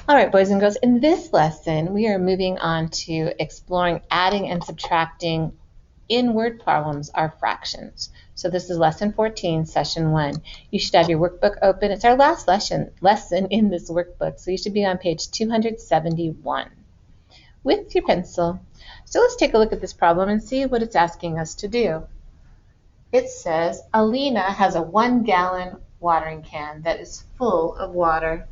All right, boys and girls, in this lesson, we are moving on to exploring adding and subtracting in word problems are fractions. So this is lesson 14, session 1. You should have your workbook open. It's our last lesson in this workbook, so you should be on page 271 with your pencil. So let's take a look at this problem and see what it's asking us to do. It says, Alina has a 1-gallon watering can that is full of water.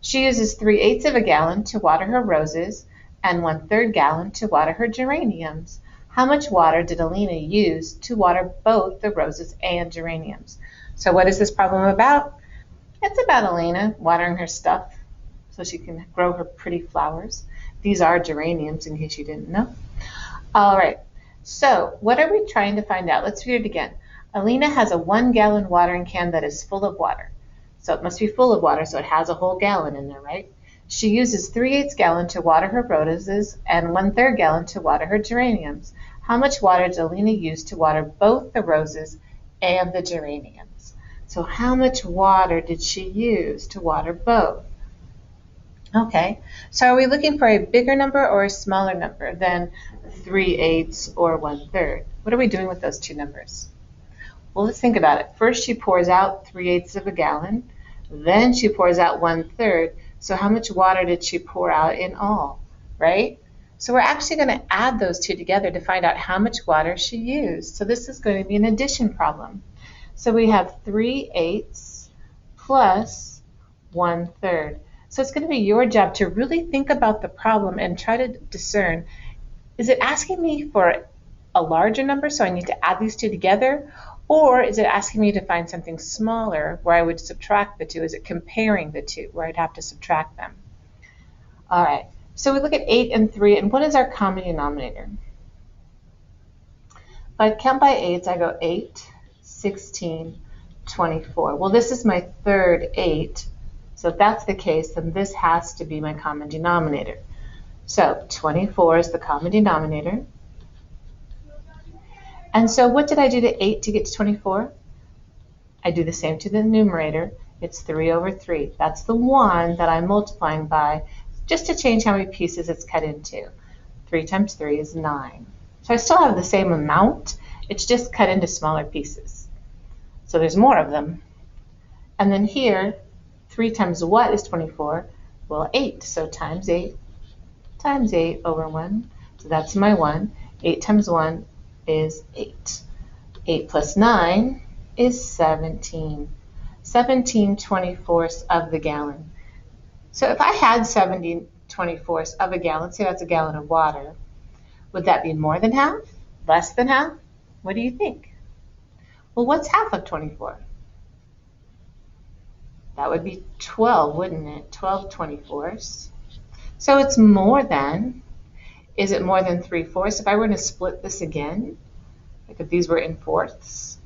She uses 3/8 of a gallon to water her roses and 1/3 gallon to water her geraniums. How much water did Alina use to water both the roses and geraniums? So what is this problem about? It's about Alina watering her stuff so she can grow her pretty flowers. These are geraniums, in case you didn't know. All right, so what are we trying to find out? Let's read it again. Alina has a 1-gallon watering can that is full of water. So it must be full of water, so it has a whole gallon in there, right? She uses 3/8 gallon to water her roses and 1/3 gallon to water her geraniums. How much water did Alina use to water both the roses and the geraniums? So how much water did she use to water both? Okay, so are we looking for a bigger number or a smaller number than 3/8 or 1/3? What are we doing with those two numbers? Well, let's think about it. First, she pours out 3/8 of a gallon. Then she pours out 1/3. So how much water did she pour out in all, right? So we're actually going to add those two together to find out how much water she used. So this is going to be an addition problem. So we have 3/8 plus 1/3. So it's going to be your job to really think about the problem and try to discern, is it asking me for a larger number, so I need to add these two together? Or is it asking me to find something smaller where I would subtract the two? Is it comparing the two where I'd have to subtract them? All right, so we look at 8 and 3, and what is our common denominator? If I count by 8s, I go 8, 16, 24. Well, this is my third 8, so if that's the case, then this has to be my common denominator. So 24 is the common denominator. And so what did I do to 8 to get to 24? I do the same to the numerator. It's 3/3. That's the one that I'm multiplying by, just to change how many pieces it's cut into. 3 times 3 is 9. So I still have the same amount. It's just cut into smaller pieces. So there's more of them. And then here, 3 times what is 24? Well, 8. So times 8 over 1. So that's my 1. 8 times 1 is 8. 8 plus 9 is 17. 17 24ths of the gallon. So if I had 17 24ths of a gallon, say that's a gallon of water, would that be more than half? Less than half? What do you think? Well, what's half of 24? That would be 12, wouldn't it? 12 24ths. So it's more than. Is it more than 3/4? If I were to split this again, like if these were in fourths,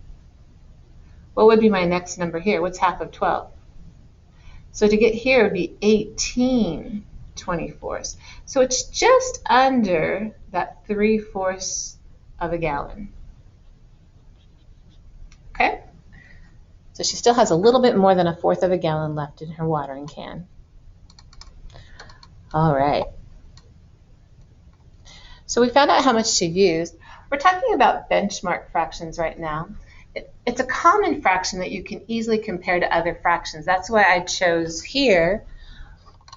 what would be my next number here? What's half of 12? So to get here would be 18 24ths. So it's just under that 3/4 of a gallon. Okay? So she still has a little bit more than 1/4 of a gallon left in her watering can. All right. So we found out how much she used. We're talking about benchmark fractions right now. It's a common fraction that you can easily compare to other fractions. That's why I chose here,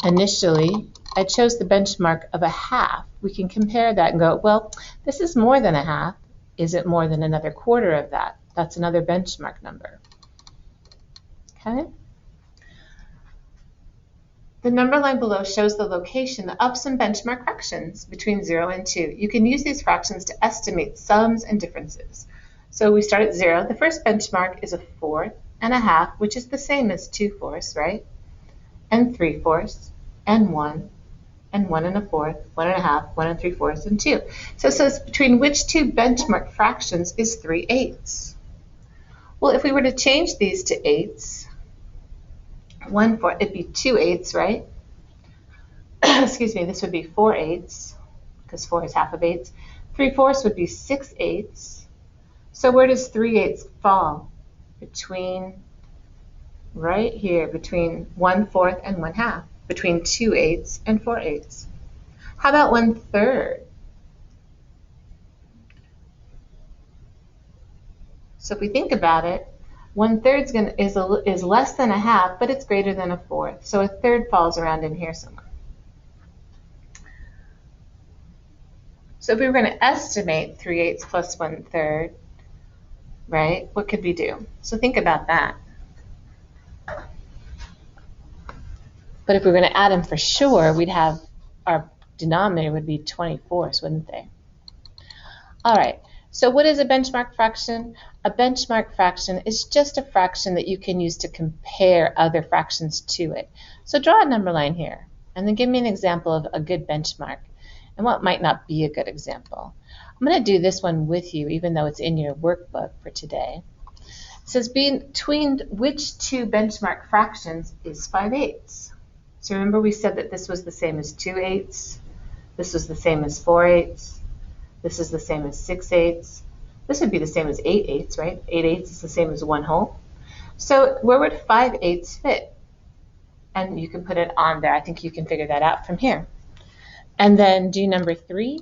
initially, I chose the benchmark of a half. We can compare that and go, well, this is more than a half. Is it more than another quarter of that? That's another benchmark number. Okay? The number line below shows the location of some benchmark fractions between 0 and 2. You can use these fractions to estimate sums and differences. So we start at 0. The first benchmark is 1/4 and 1/2, which is the same as 2/4, right? And 3/4, and 1, and 1 1/4, 1 1/2, 1 3/4, and 2. So it says between which two benchmark fractions is 3/8? Well, if we were to change these to 8s, 1/4, it'd be 2/8, right? Excuse me, this would be 4/8, because 4 is half of 8. 3/4 would be 6/8. So where does 3/8 fall? Between, right here, between 1/4 and 1/2. between 2/8 and 4/8. How about 1/3? So if we think about it, 1/3 is less than a half, but it's greater than a fourth. So a third falls around in here somewhere. So if we were going to estimate 3/8 plus 1/3, right, what could we do? So think about that. But if we were going to add them for sure, we'd have our denominator would be 24s, wouldn't they? All right, so what is a benchmark fraction? A benchmark fraction is just a fraction that you can use to compare other fractions to it. So draw a number line here, and then give me an example of a good benchmark, and what might not be a good example. I'm going to do this one with you, even though it's in your workbook for today. It says between which two benchmark fractions is 5/8? So remember we said that this was the same as 2/8, this was the same as 4/8, this is the same as 6/8, this would be the same as 8/8, right? 8/8 is the same as 1 whole. So where would 5/8 fit? And you can put it on there. I think you can figure that out from here. And then do number 3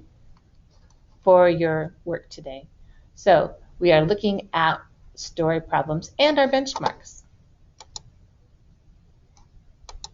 for your work today. So we are looking at story problems and our benchmarks.